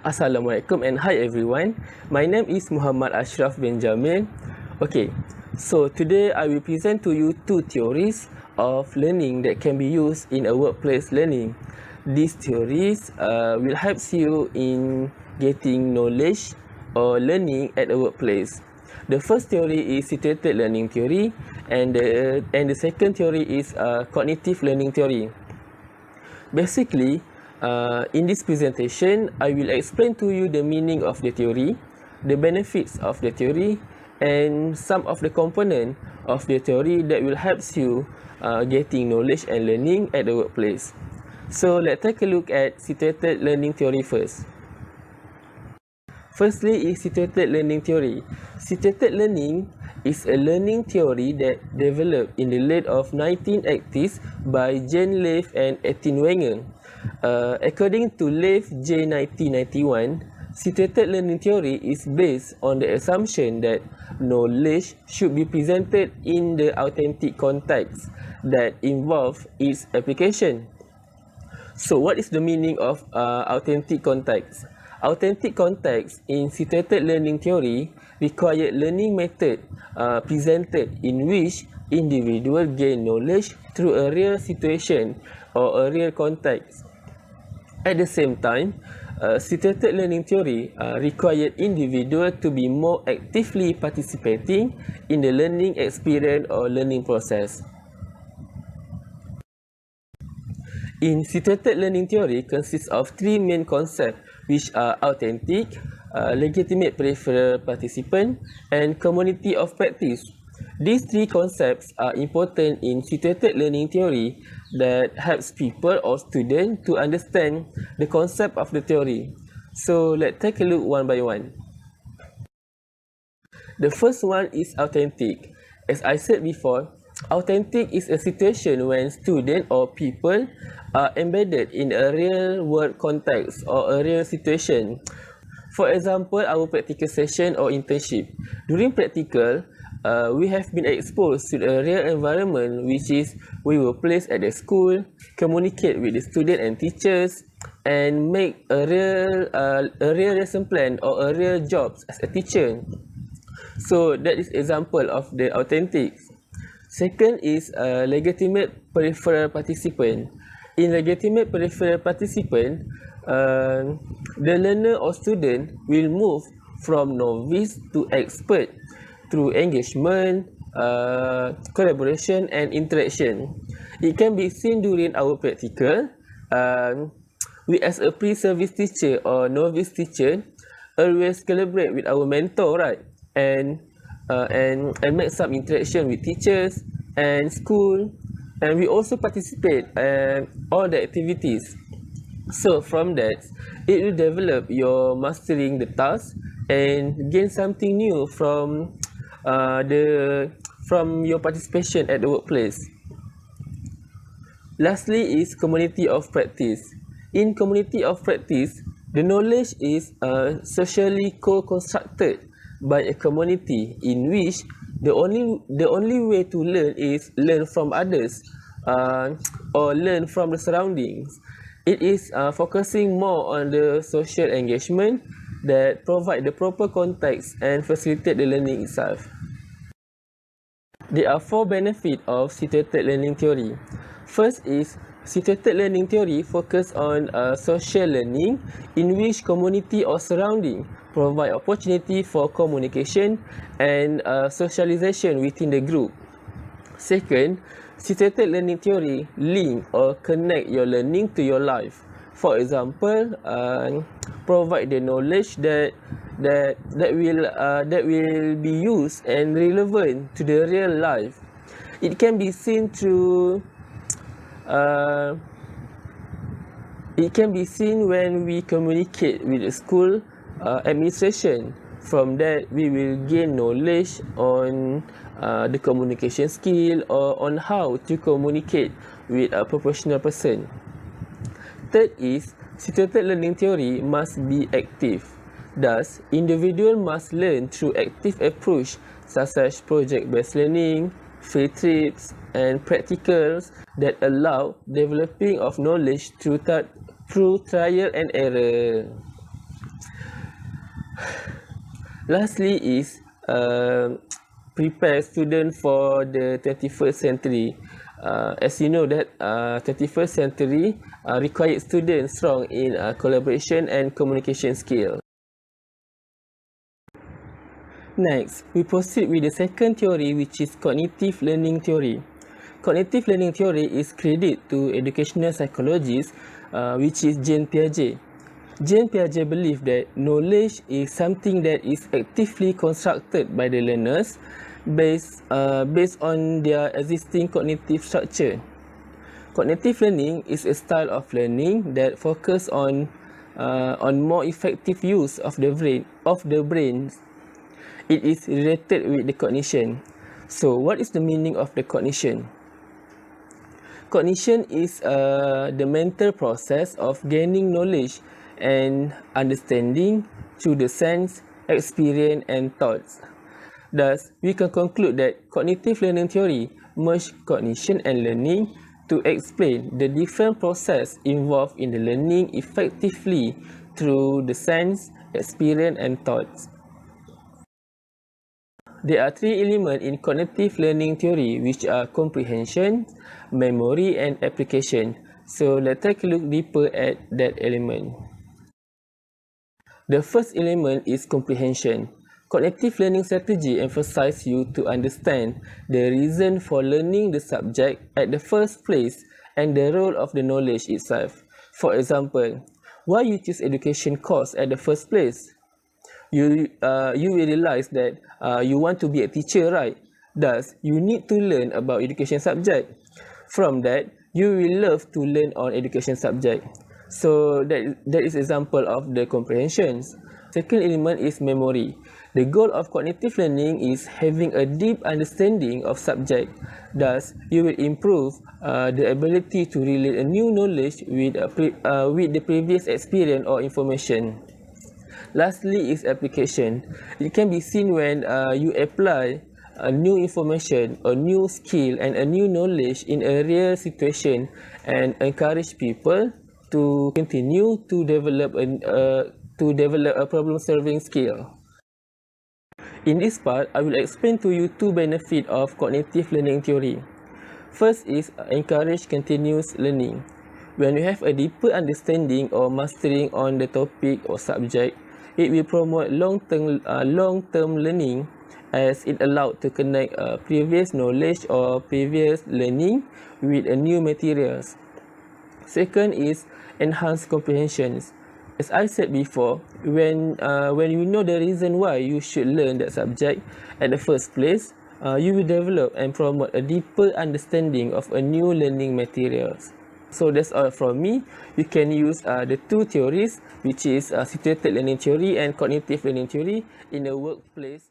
Assalamualaikum and hi everyone. My name is Muhammad Ashraf bin Jamil. Okay, so today I will present to you two theories of learning that can be used in a workplace learning. These theories will help you in getting knowledge or learning at a workplace. The first theory is situated learning theory, and the second theory is cognitive learning theory. Basically, in this presentation, I will explain to you the meaning of the theory, the benefits of the theory, and some of the components of the theory that will help you getting knowledge and learning at the workplace. So let's take a look at situated learning theory first. Firstly is situated learning theory. Situated learning is a learning theory that developed in the late of 1980s by Jane Leaf and Etienne Wenger. According to Leaf J 1991, situated learning theory is based on the assumption that knowledge should be presented in the authentic context that involve its application. So what is the meaning of authentic context? Authentic context in situated learning theory required learning method presented in which individual gain knowledge through a real situation or a real context. At the same time, situated learning theory required individual to be more actively participating in the learning experience or learning process. In situated learning theory consists of three main concepts, which are authentic, legitimate peripheral participant, and community of practice. These three concepts are important in situated learning theory that helps people or students to understand the concept of the theory. So let's take a look one by one. The first one is authentic. As I said before, authentic is a situation when students or people are embedded in a real world context or a real situation. For example, our practical session or internship. During practical, we have been exposed to a real environment, which is we were placed at the school, communicate with the student and teachers, and make a real lesson plan or a real job as a teacher. So that is example of the authentic. Second is legitimate peripheral participant. In legitimate peripheral participant, the learner or student will move from novice to expert through engagement, collaboration, and interaction. It can be seen during our practical. We as a pre-service teacher or novice teacher always collaborate with our mentor, right? And make some interaction with teachers and school, and we also participate in all the activities. So from that, it will develop your mastering the task and gain something new from your participation at the workplace. Lastly is community of practice. In community of practice, the knowledge is socially co-constructed by a community in which the only way to learn is learn from others or learn from the surroundings. It is focusing more on the social engagement that provide the proper context and facilitate the learning itself. There are four benefits of situated learning theory. First is situated learning theory focus on social learning in which community or surrounding provide opportunity for communication and socialization within the group. Second, situated learning theory link or connect your learning to your life. For example, provide the knowledge that will be used and relevant to the real life. It can be seen through when we communicate with the school administration. From that, we will gain knowledge on the communication skill or on how to communicate with a professional person. Third is situated learning theory must be active. Thus, individual must learn through active approach such as project-based learning, field trips, and practicals that allow developing of knowledge through trial and error. Lastly is prepare students for the 21st century. As you know that 21st century requires students strong in collaboration and communication skill. Next, we proceed with the second theory, which is cognitive learning theory. Cognitive learning theory is credited to educational psychologist, which is Jean Piaget. Jean Piaget believed that knowledge is something that is actively constructed by the learners based on their existing cognitive structure. Cognitive learning is a style of learning that focuses on more effective use of the brain. It is related with the cognition. So, what is the meaning of the cognition? Cognition is the mental process of gaining knowledge and understanding through the sense, experience, and thoughts. Thus, we can conclude that cognitive learning theory merges cognition and learning to explain the different processes involved in the learning effectively through the sense, experience, and thoughts. There are three elements in cognitive learning theory, which are comprehension, memory, and application. So let's take a look deeper at that element. The first element is comprehension. Cognitive learning strategy emphasizes you to understand the reason for learning the subject at the first place and the role of the knowledge itself. For example, why you choose education course at the first place? You will realize that you want to be a teacher, right? Thus, you need to learn about education subject. From that, you will love to learn on education subject. So that is example of the comprehensions. Second element is memory. The goal of cognitive learning is having a deep understanding of subject. Thus, you will improve the ability to relate a new knowledge with the previous experience or information. Lastly is application. It can be seen when you apply a new information, a new skill, and a new knowledge in a real situation, and encourage people to continue to develop a problem-solving skill. In this part, I will explain to you two benefits of cognitive learning theory. First is encourage continuous learning. When you have a deeper understanding or mastering on the topic or subject, it will promote long-term learning, as it allows to connect previous knowledge or previous learning with new materials. Second is enhanced comprehensions. As I said before, when you know the reason why you should learn that subject at the first place, you will develop and promote a deeper understanding of a new learning materials. So that's all from me. You can use the two theories, which is situated learning theory and cognitive learning theory, in the workplace.